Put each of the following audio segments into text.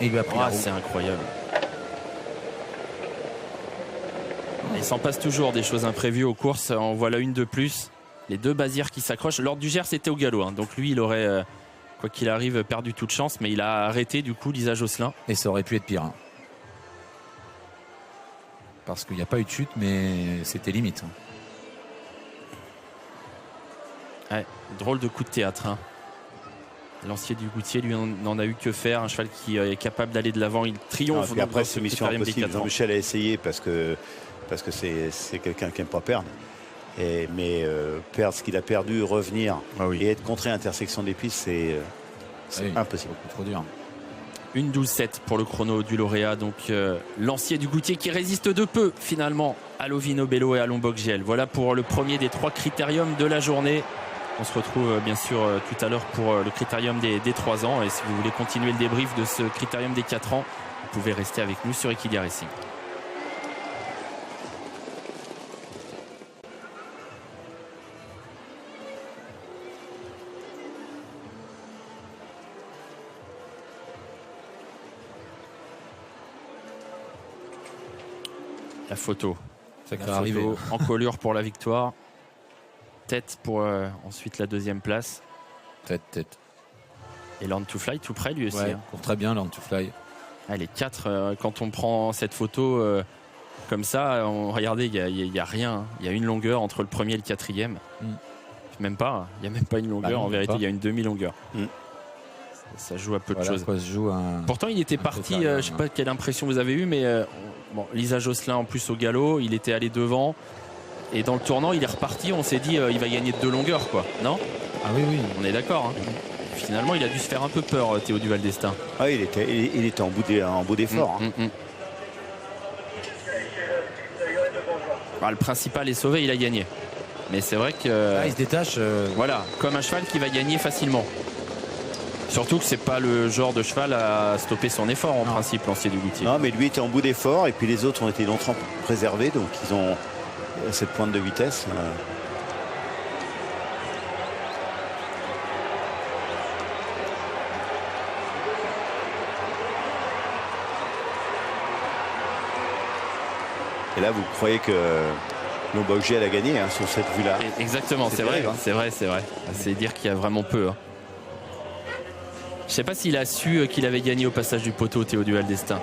Et il lui a pris la roue. C'est incroyable. Il s'en passe toujours des choses imprévues aux courses. En voilà une de plus. Les deux Bazir qui s'accrochent. Lord Dugert c'était au galop. Hein. Donc lui, il aurait, quoi qu'il arrive, perdu toute chance. Mais il a arrêté du coup Lisa Josselin. Et ça aurait pu être pire. Hein. Parce qu'il n'y a pas eu de chute, mais c'était limite. Ouais, drôle de coup de théâtre. Hein. Lancier du Goutier, lui, n'en a eu que faire. Un cheval qui est capable d'aller de l'avant. Il triomphe. Et après, c'est mission impossible. Jean-Michel a essayé parce que c'est quelqu'un qui n'aime pas perdre. Mais perdre ce qu'il a perdu, revenir et être contré à l'intersection des pistes, c'est impossible. Trop dur. 1:12.7 pour le chrono du lauréat. Donc Lancier du Goutier qui résiste de peu finalement à Lovino Bello et à Lombok GL. Voilà pour le premier des 3 critériums de la journée. On se retrouve bien sûr tout à l'heure pour le critérium des 3 ans. Et si vous voulez continuer le débrief de ce critérium des 4 ans, vous pouvez rester avec nous sur Equidia Racing. La photo. Encolure pour la victoire. Tête pour ensuite la 2e place. Tête. Et Learn to Fly tout près lui aussi. Ouais, court très bien Learn to Fly. Les 4, quand on prend cette photo comme ça, regardez, il n'y a rien. Il y a une longueur entre le premier et le 4e. Même pas. Il n'y a même pas une longueur. En vérité, il y a une demi-longueur. Ça joue à peu de choses. Pourtant, il était parti, je ne sais pas quelle impression vous avez eue, mais Lisa Josselin en plus au galop, il était allé devant. Et dans le tournant, il est reparti. On s'est dit, il va gagner de 2 longueurs, quoi. Non? Ah oui. On est d'accord. Hein. Finalement, il a dû se faire un peu peur, Théo Duval d'Estaing. Ah, il était en bout d'effort. Le principal est sauvé, il a gagné. Mais c'est vrai que... il se détache. Voilà, comme un cheval qui va gagner facilement. Surtout que c'est pas le genre de cheval à stopper son effort en principe, Lancier du Goutier. Non, mais lui était en bout d'effort et puis les autres ont été longtemps préservés, donc ils ont cette pointe de vitesse. Et là, vous croyez que Lombok GL a gagné sur cette vue-là? Exactement, c'est vrai, c'est vrai. C'est dire qu'il y a vraiment peu. Hein. Je ne sais pas s'il a su qu'il avait gagné au passage du poteau, Théo Duval d'Estaing.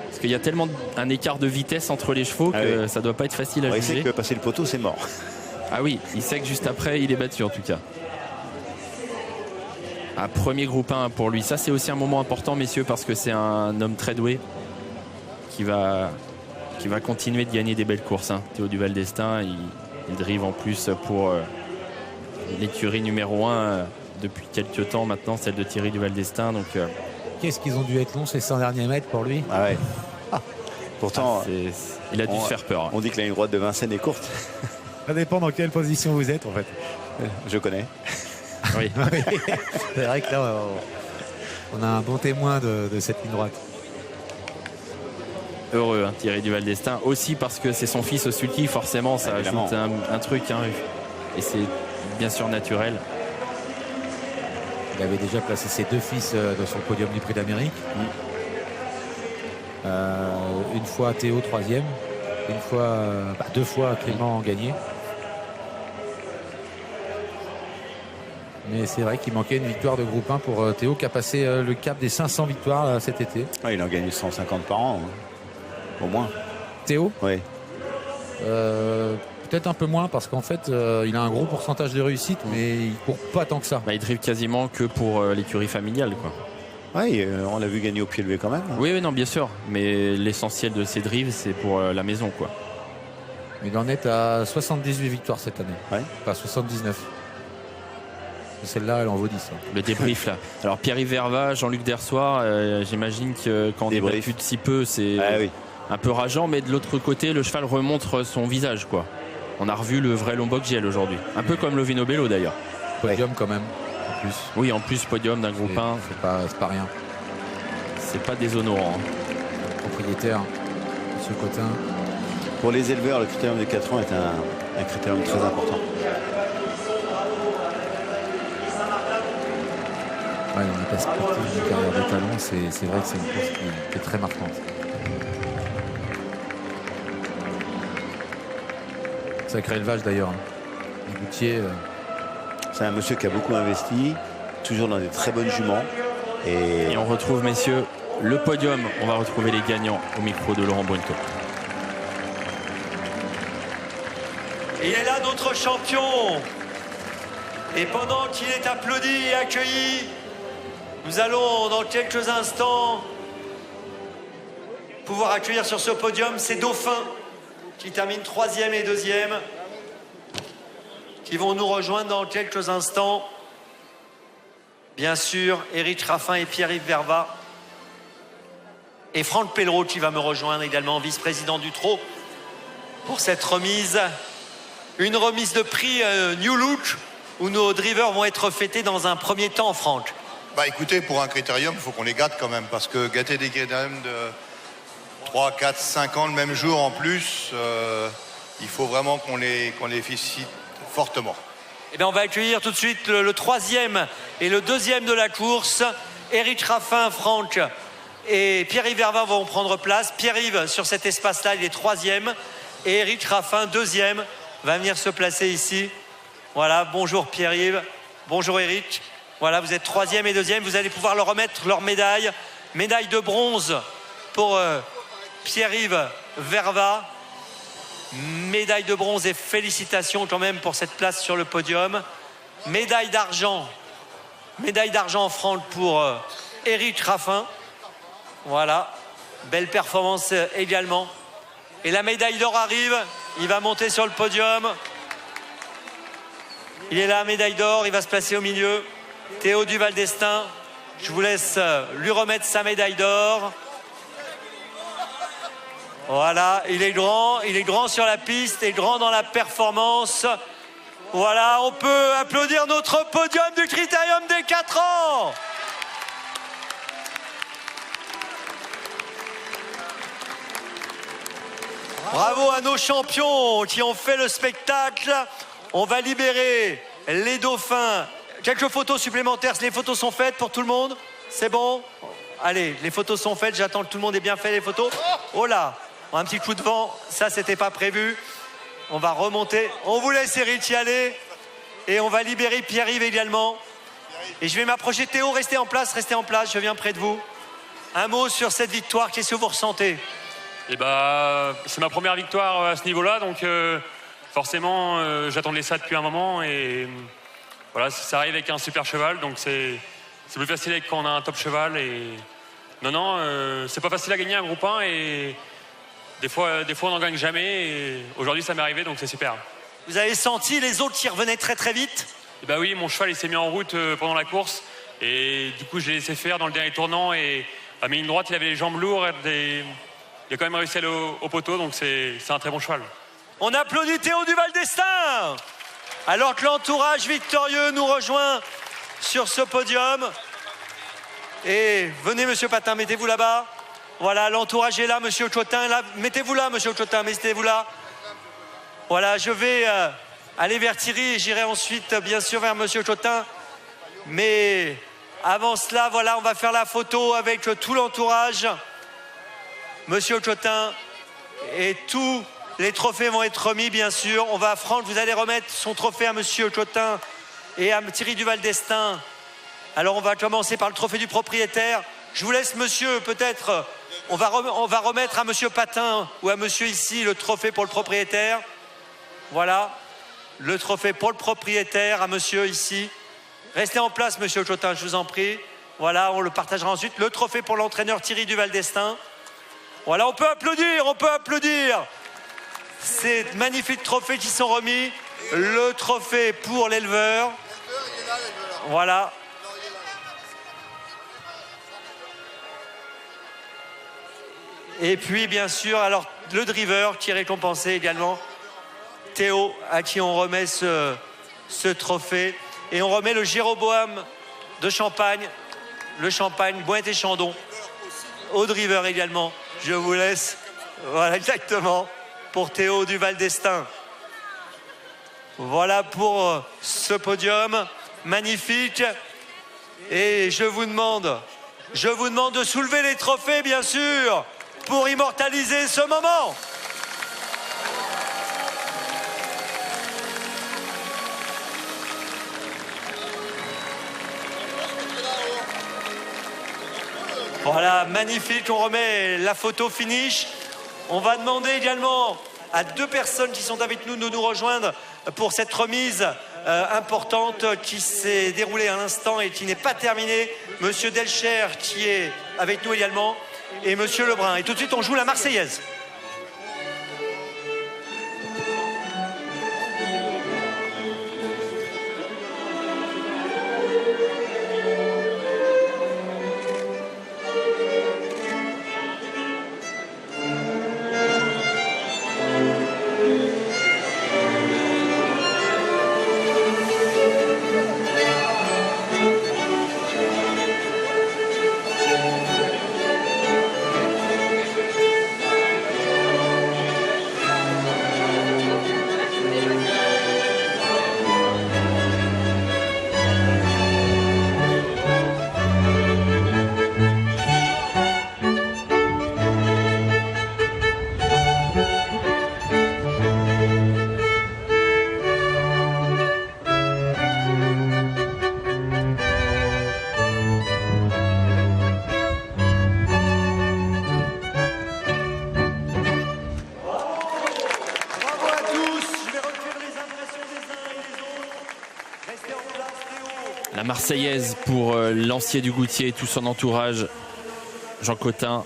Parce qu'il y a tellement un écart de vitesse entre les chevaux que ça ne doit pas être facile à juger. Il sait que passer le poteau, c'est mort. Ah oui, il sait que juste après, il est battu en tout cas. Un premier groupe 1 pour lui. Ça, c'est aussi un moment important, messieurs, parce que c'est un homme très doué qui va continuer de gagner des belles courses. Hein. Théo Duval d'Estaing, il drive en plus pour l'écurie numéro 1 depuis quelques temps maintenant, celle de Thierry Duval d'Estaing. Donc, qu'est-ce qu'ils ont dû être longs ces 100 derniers mètres pour lui? Ah ouais. Pourtant, il a dû se faire peur. On dit que la ligne droite de Vincennes est courte. Ça dépend dans quelle position vous êtes en fait. Je connais. Oui. C'est vrai que là, on a un bon témoin de cette ligne droite. Heureux, hein, Thierry Duval d'Estaing. Aussi parce que c'est son fils Sulky, forcément, ça ajoute un truc. Hein, et c'est bien sûr naturel. Il avait déjà placé ses 2 fils dans son podium du Prix d'Amérique. Une fois Théo 3e, 2 fois Clément gagné. Mais c'est vrai qu'il manquait une victoire de groupe 1 pour Théo qui a passé le cap des 500 victoires cet été. Il en gagne 150 par an, au moins. Théo? Oui. Peut-être un peu moins parce qu'en fait il a un gros pourcentage de réussite mais il court pas tant que ça. Il drive quasiment que pour l'écurie familiale, quoi. Oui, on l'a vu gagner au pied levé quand même. Oui, non, bien sûr. Mais l'essentiel de ses drives, c'est pour la maison, quoi. Il en est à 78 victoires cette année. Ouais. Pas 79. Celle-là, elle en vaut 10. Hein. Le débrief, là. Alors, Pierre-Yves Verva, Jean-Luc Dersoir, j'imagine que quand on est battu de si peu, c'est un peu rageant. Mais de l'autre côté, le cheval remontre son visage, quoi. On a revu le vrai Lombok GL aujourd'hui. Un peu comme Lovino Bello, d'ailleurs. Podium, quand même. Plus. Oui, en plus podium d'un groupe 1. C'est pas rien. C'est pas déshonorant. Propriétaire, M. Cotin. Pour les éleveurs, le critérium de 4 ans est un critérium très important. Ouais, on a perspective d'une carrière de talent, c'est vrai que c'est une course qui est très marquante. Sacré élevage d'ailleurs. Hein. Goutier. C'est un monsieur qui a beaucoup investi, toujours dans des très bonnes juments. Et on retrouve, messieurs, le podium. On va retrouver les gagnants au micro de Laurent Brunto. Il est là notre champion. Et pendant qu'il est applaudi et accueilli, nous allons dans quelques instants pouvoir accueillir sur ce podium ces dauphins qui terminent 3e et 2e, qui vont nous rejoindre dans quelques instants. Bien sûr, Éric Raffin et Pierre-Yves Vervat. Et Franck Pellereau qui va me rejoindre également, vice-président du Trot, pour cette remise. Une remise de prix New Look, où nos drivers vont être fêtés dans un premier temps, Franck. Bah écoutez, pour un critérium, il faut qu'on les gâte quand même, parce que gâter des critériums de 3, 4, 5 ans le même jour en plus, il faut vraiment qu'on les félicite fortement. Eh bien, on va accueillir tout de suite le 3e et le 2e de la course. Éric Raffin, Franck et Pierre-Yves Vervat vont prendre place. Pierre-Yves, sur cet espace-là, il est 3e. Et Éric Raffin, 2e, va venir se placer ici. Voilà, bonjour Pierre-Yves, bonjour Éric. Voilà, vous êtes 3e et 2e. Vous allez pouvoir leur remettre leur médaille. Médaille de bronze pour Pierre-Yves Vervat. Médaille de bronze et félicitations quand même pour cette place sur le podium. Médaille d'argent Franck pour Éric Raffin. Voilà, belle performance également. Et la médaille d'or arrive, il va monter sur le podium. Il est là, médaille d'or, il va se placer au milieu. Théo Duval d'Estaing, je vous laisse lui remettre sa médaille d'or. Voilà, il est grand sur la piste et grand dans la performance. Voilà, on peut applaudir notre podium du Critérium des 4 ans. Bravo à nos champions qui ont fait le spectacle. On va libérer les dauphins. Quelques photos supplémentaires, les photos sont faites pour tout le monde. C'est bon? Allez, les photos sont faites, j'attends que tout le monde ait bien fait les photos. Oh là, un petit coup de vent, ça c'était pas prévu. On va remonter, on vous laisse Eric y aller. Et on va libérer Pierre-Yves également. Et je vais m'approcher. Théo, restez en place, je viens près de vous. Un mot sur cette victoire, qu'est-ce que vous ressentez? Et c'est ma première victoire à ce niveau-là, donc forcément j'attendais ça depuis un moment et voilà, ça arrive avec un super cheval, donc c'est plus facile quand on a un top cheval. Et non, c'est pas facile à gagner un groupe 1 et des fois on n'en gagne jamais. Et aujourd'hui ça m'est arrivé, donc c'est super. Vous avez senti les autres qui revenaient très très vite? Et oui, mon cheval il s'est mis en route pendant la course et du coup j'ai laissé faire dans le dernier tournant et à mis une droite, il avait les jambes lourdes et il a quand même réussi à aller au poteau, donc c'est un très bon cheval. On applaudit Théo Duval d'Estaing alors que l'entourage victorieux nous rejoint sur ce podium. Et venez monsieur Patin, mettez-vous là-bas. Voilà, l'entourage est là, monsieur Chotin, là. Mettez-vous là, monsieur Chotin, mettez-vous là. Voilà, je vais aller vers Thierry et j'irai ensuite bien sûr vers monsieur Chotin. Mais avant cela, voilà, on va faire la photo avec tout l'entourage. Monsieur Chotin, et tous les trophées vont être remis, bien sûr. Franck, vous allez remettre son trophée à monsieur Chotin et à Thierry Duval d'Estaing. Alors, on va commencer par le trophée du propriétaire. Je vous laisse, monsieur, peut-être, on va remettre à monsieur Patin ou à monsieur ici le trophée pour le propriétaire. Voilà, le trophée pour le propriétaire à monsieur ici. Restez en place, monsieur Chotin, je vous en prie. Voilà, on le partagera ensuite. Le trophée pour l'entraîneur Thierry Duval d'Estaing. Voilà, on peut applaudir. Ces magnifiques trophées qui sont remis. Le trophée pour l'éleveur. Voilà. Et puis, bien sûr, alors le driver qui est récompensé également. Théo, à qui on remet ce trophée. Et on remet le Jéroboam de Champagne. Le Champagne, Bointe et Chandon. Au driver également. Je vous laisse. Voilà, exactement. Pour Théo Duval d'Estaing. Voilà pour ce podium magnifique. Et je vous demande de soulever les trophées, bien sûr, pour immortaliser ce moment. Voilà, magnifique, on remet la photo finish. On va demander également à 2 personnes qui sont avec nous de nous rejoindre pour cette remise importante qui s'est déroulée à l'instant et qui n'est pas terminée. Monsieur Delcher qui est avec nous également et Monsieur Lebrun. Et tout de suite, on joue la Marseillaise. La Marseillaise pour Lancier du Goutier et tout son entourage, Jean Cotin,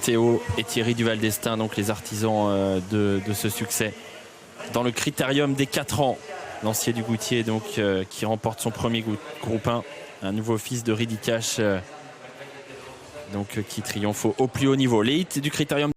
Théo et Thierry Duval d'Estaing, donc les artisans de ce succès. Dans le critérium des 4 ans, Lancier du Goutier donc, qui remporte son premier groupe 1, un nouveau fils de Ridicache donc, qui triomphe au plus haut niveau. Les hits du critérium